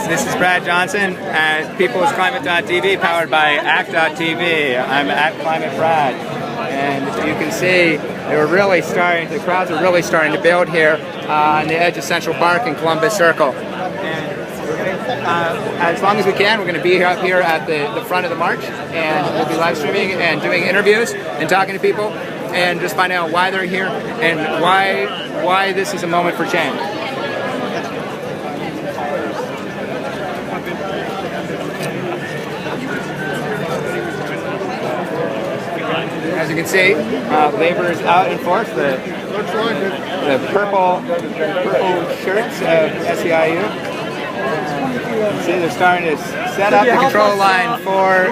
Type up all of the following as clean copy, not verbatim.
This is Brad Johnson at peoplesclimate.tv, powered by ACT.tv. I'm at Climate Brad, and you can see the crowds are really starting to build here on the edge of Central Park in Columbus Circle. And we're gonna, as long as we can, we're going to be up here at the front of the march, and we'll be live streaming and doing interviews and talking to people and just finding out why they're here and why this is a moment for change. As you can see, labor is out in force. The purple shirts of SEIU. See, they're starting to set up the control line for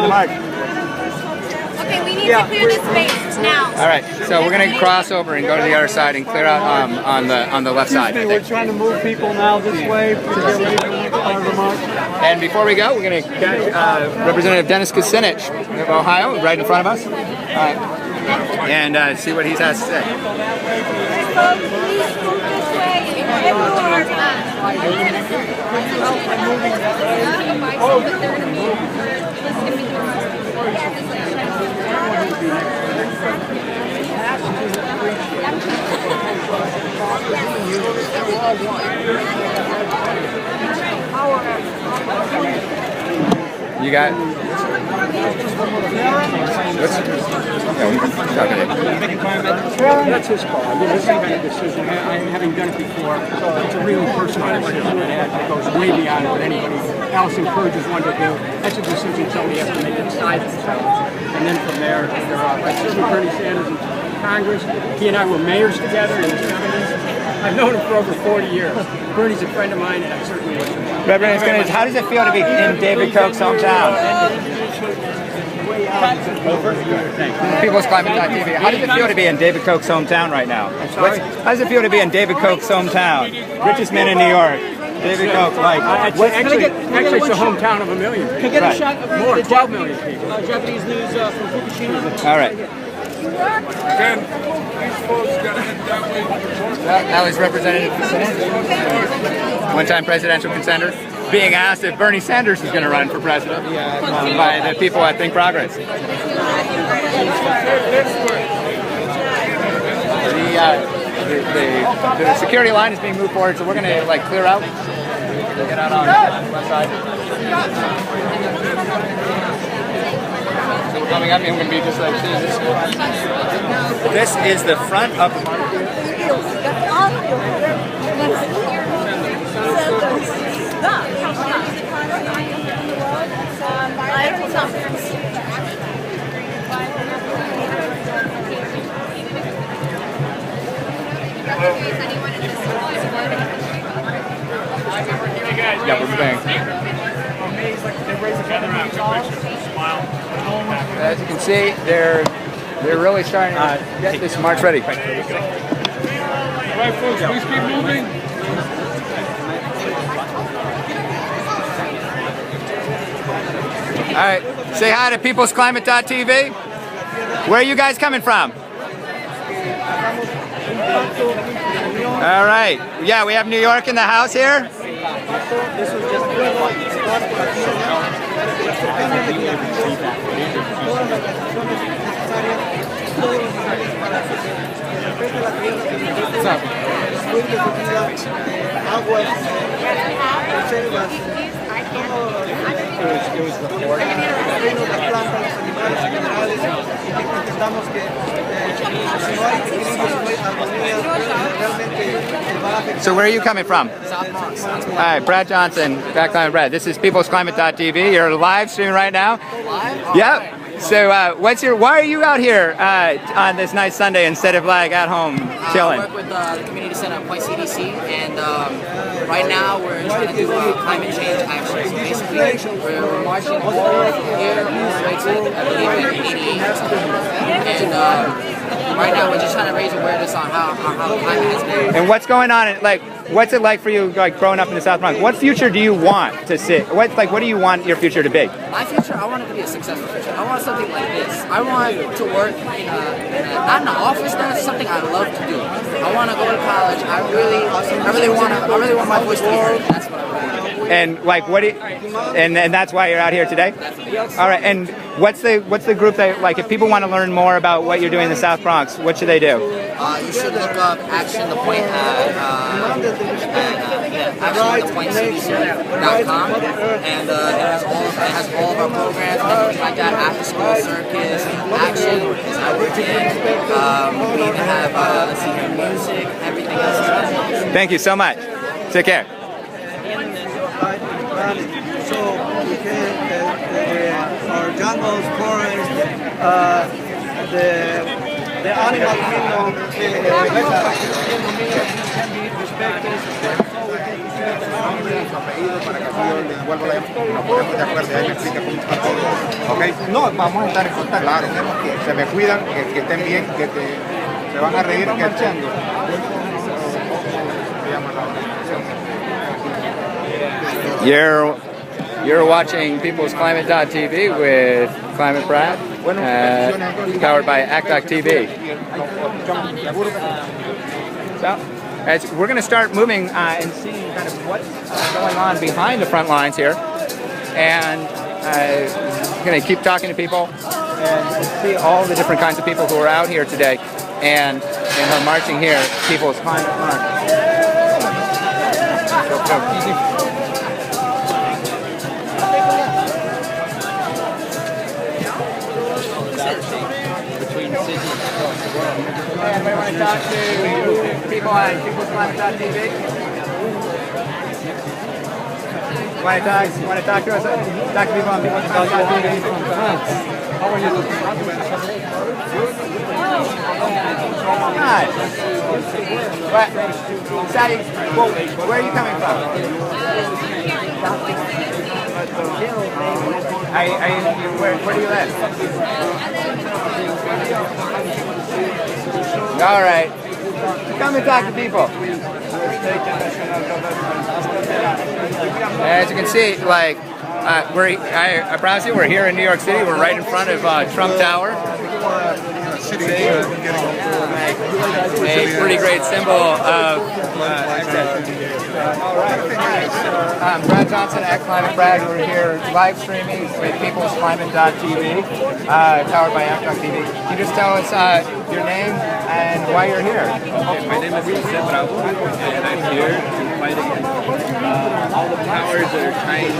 the march. Okay, we need to clear this space now. All right, so we're going to cross over and go to the other side and clear out on the left side. We're trying to move people now this way to get ready for the march. And before we go, we're going to catch Representative Dennis Kucinich of Ohio, right in front of us, and see what he has to say. You got That's his call. I mean, this ain't a decision. Having done it before, it's a really personal decision that goes way beyond what anybody else encourages one to do. That's a decision somebody has to make inside themselves. And then from there, I served with Bernie Sanders in Congress. He and I were mayors together in the 70s. I've known him for over 40 years. Bernie's a friend of mine, and I certainly wish him. Reverend Kucinich, how does it feel to be in David Koch's hometown? Peoplesclimate.tv. How does it feel to be in David Koch's hometown right now? How does it feel to be in David Koch's hometown? Richest man in New York. David Koch, like, actually, it's the hometown of a million. Can I get a shot of more, 12 million people. Japanese news from Fukushima? All right. That was Representative Kucinich, one-time presidential contender, being asked if Bernie Sanders is going to run for president by the people at Think Progress. The security line is being moved forward, so we're going to clear out. Get out on the left side. So we're coming up, and we're going to be just like this. This is the front of the market. Yeah, we're moving. As you can see, they're really starting to get this march ready. All right, folks, please keep moving. All right, say hi to peoplesclimate.tv. Where are you guys coming from? All right, yeah, we have New York in the house here. What's up? So where are you coming from? South Bronx. All right, Brad Johnson, back on Brad. This is peoplesclimate.tv. You're live streaming right now. Live? Yep. So why are you out here on this nice Sunday instead of at home chilling? I work with the Community Center at Point CDC, and right now we're trying to do climate change action. So basically, we're marching here all the way to, I believe, 88 or something. And right now we're just trying to raise awareness on how climate has been. And what's going on? what's it like for you, like growing up in the South Bronx? What future do you want to see? What do you want your future to be? My future, I want it to be a successful future. I want something like this. I want to work not in an office. That's something I love to do. I want to go to college. I really want my voice to be heard. That's what I really want. And like, and that's why you're out here today? All right. And what's the group that, like, if people want to learn more about what you're doing in the South Bronx, what should they do? You should look up Action the Point at actionthepointcdc.com, and it has all of our programs, everything like that. After School Circus, Action, I work in. We even have senior music, everything else. Thank you so much. Take care. So we can, our jungles, forests, the animal kingdom, the vegetable kingdom can be respected. Okay. No, vamos a estar en contacto. Claro, que se me cuidan, que estén bien, que se van a reír, que You're watching PeoplesClimate.tv with Climate Brad, powered by ACT.TV. So, we're going to start moving and seeing kind of what's going on behind the front lines here, and going to keep talking to people and see all the different kinds of people who are out here today and are marching here, People's Climate March. Anybody want to talk to people on PeoplesClimate.tv? Want to talk to us? Talk to people on PeoplesClimate.tv? How are you? Hi. What? Sally, where are you coming from? Where do you live? All right. Come and talk to people. As you can see, like, I promise you, we're here in New York City. We're right in front of Trump Tower. A pretty great symbol of Brad Johnson at Climate Brad. We're here live streaming with PeoplesClimate.tv, powered by ACT.TV. Can you just tell us your name and why you're here? My name is Jose Bravo, and I'm here to fight against all the powers that are trying to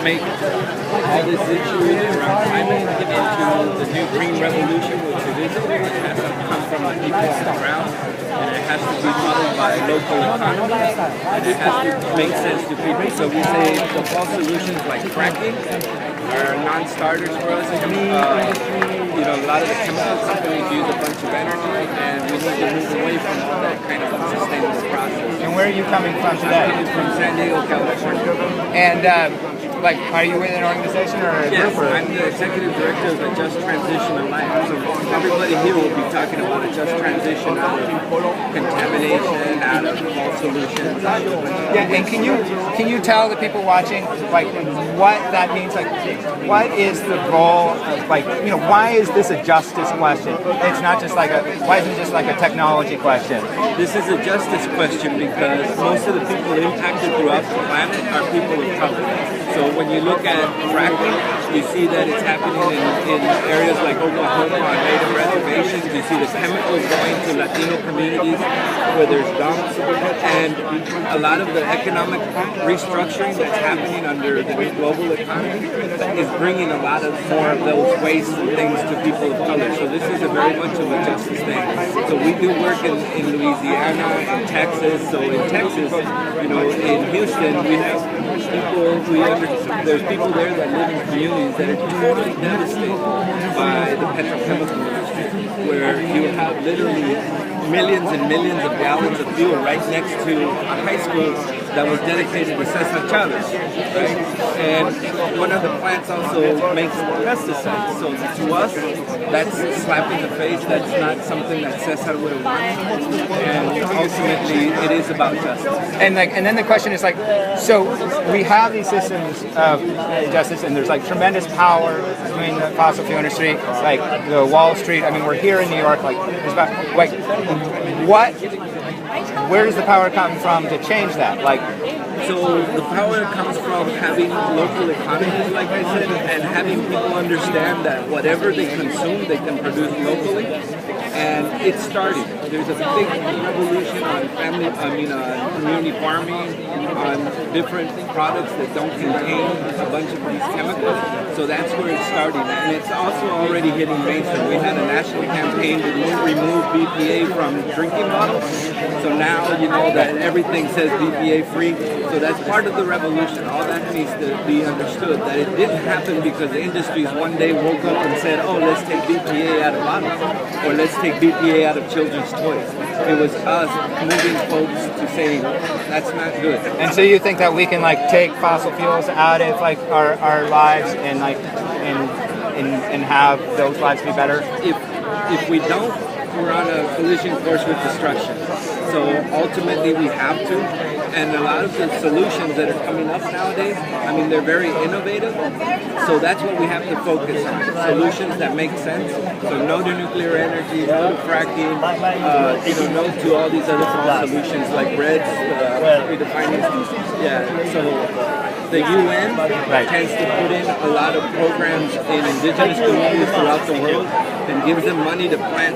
make all this issue around climate into the new green revolution, which it isn't. It has to come from the people on the ground, and it has to be followed by local economy, and it has to make sense to people. So we say the false solutions like fracking are non-starters for us. You know, a lot of the chemical companies use a bunch of energy, and we need to move away from that kind of sustainable process. And where are you coming from today? From San Diego, California. And like, are you with an organization or a Yes, group? I'm the executive director of the Just Transition Alliance. So everybody here will be talking about a just transition out of contamination, out of false solutions. Yeah, and can you tell the people watching, like, what that means? Like, what is the goal of, like, you know, why is this a justice question? It's not just like why isn't it just like a technology question? This is a justice question because most of the people impacted throughout the planet are people of color. So when you look at fracking, you see that it's happening in areas like Oklahoma on native reservations. You see the chemicals going to Latino communities where there's dumps. And a lot of the economic restructuring that's happening under the new global economy is bringing a lot of more of those wastes and things to people of color. So this is a very much of a justice thing. So we do work in Louisiana, in Texas. So in Texas, you know, in Houston, we have people, there's people there that live in communities that are totally devastated by the petrochemical industry, where you have literally millions and millions of gallons of fuel right next to a high school that was dedicated to Cesar Chavez, right? And one of the plants also makes pesticides. So to us, that's a slap in the face. That's not something that Cesar would have wanted. And ultimately, it is about justice. And then the question is like, so we have these systems of justice, and there's like tremendous power between the fossil fuel industry, like the Wall Street. I mean, we're here in New York. Like, there's about like what? Where does the power come from to change that? Like, so the power comes from having local economies, like I said, and having people understand that whatever they consume, they can produce locally. And it's starting. There's a big revolution on community farming, on different products that don't contain a bunch of these chemicals. So that's where it's starting. And it's also already hitting mainstream. We had a national campaign to remove BPA from drinking bottles. So now you know that everything says BPA free. So that's part of the revolution. All that needs to be understood. That it didn't happen because the industries one day woke up and said, oh, let's take BPA out of bottles. Or let's take BPA out of children's toys. It was us moving folks to saying, that's not good. And so you think that we can like take fossil fuels out of like our lives and like and have those lives be better? If we don't, we're on a collision course with destruction. So ultimately we have to. And a lot of the solutions that are coming up nowadays, I mean, they're very innovative. So that's what we have to focus on. Solutions that make sense. So no to nuclear energy, no to fracking, no to all these other solutions like REDS, redefining. Yeah, so the UN tends to put in a lot of programs in indigenous communities throughout the world and gives them money to plant,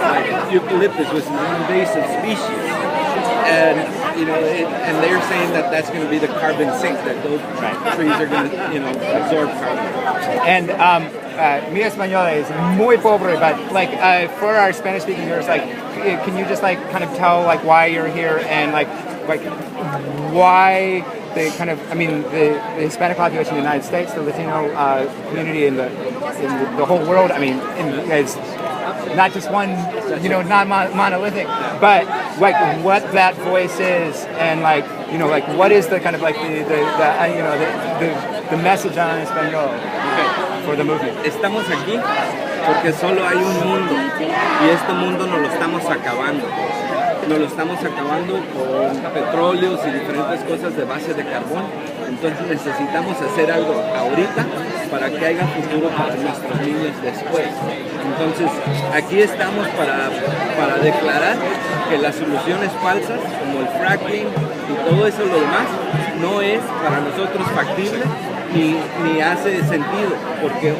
like eucalyptus, which is an invasive species. And and they're saying that that's going to be the carbon sink, that those trees are going to, absorb carbon. And mi español is muy pobre, but like for our Spanish-speaking viewers, like, can you just like kind of tell like why you're here and like why the kind of, I mean, the Hispanic population in the United States, the Latino community in the whole world, I mean, is not just one, not monolithic, but like what that voice is, and like, what is the kind of like the message on español for the movement? Estamos aquí porque solo hay un mundo y este mundo nos lo estamos acabando. Nos lo estamos acabando con petróleos y diferentes cosas de base de carbón. Entonces necesitamos hacer algo ahorita para que haya futuro para nuestros niños después. Entonces aquí estamos para declarar que las soluciones falsas como el fracking y todo eso lo demás no es para nosotros factible ni hace sentido, porque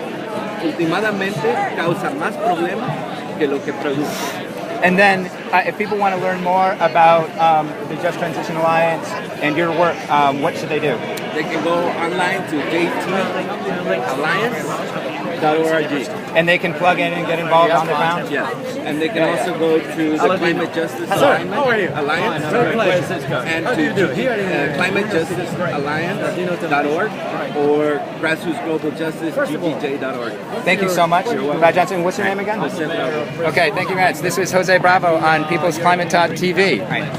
últimamente causa más problemas que lo que produce. And then, if people want to learn more about the Just Transition Alliance and your work, what should they do? They can go online to jtalliance.org. And they can plug in and get involved on the ground? Yeah. And they can also go to the Climate Justice Alliance and to climatejusticealliance.org or Grassroots Global Justice, GGJ.org. Thank you so much. Brad Johnson, what's your name again? Jose Bravo. Okay, thank you, Matt. This is Jose Bravo on People's Climate Talk TV.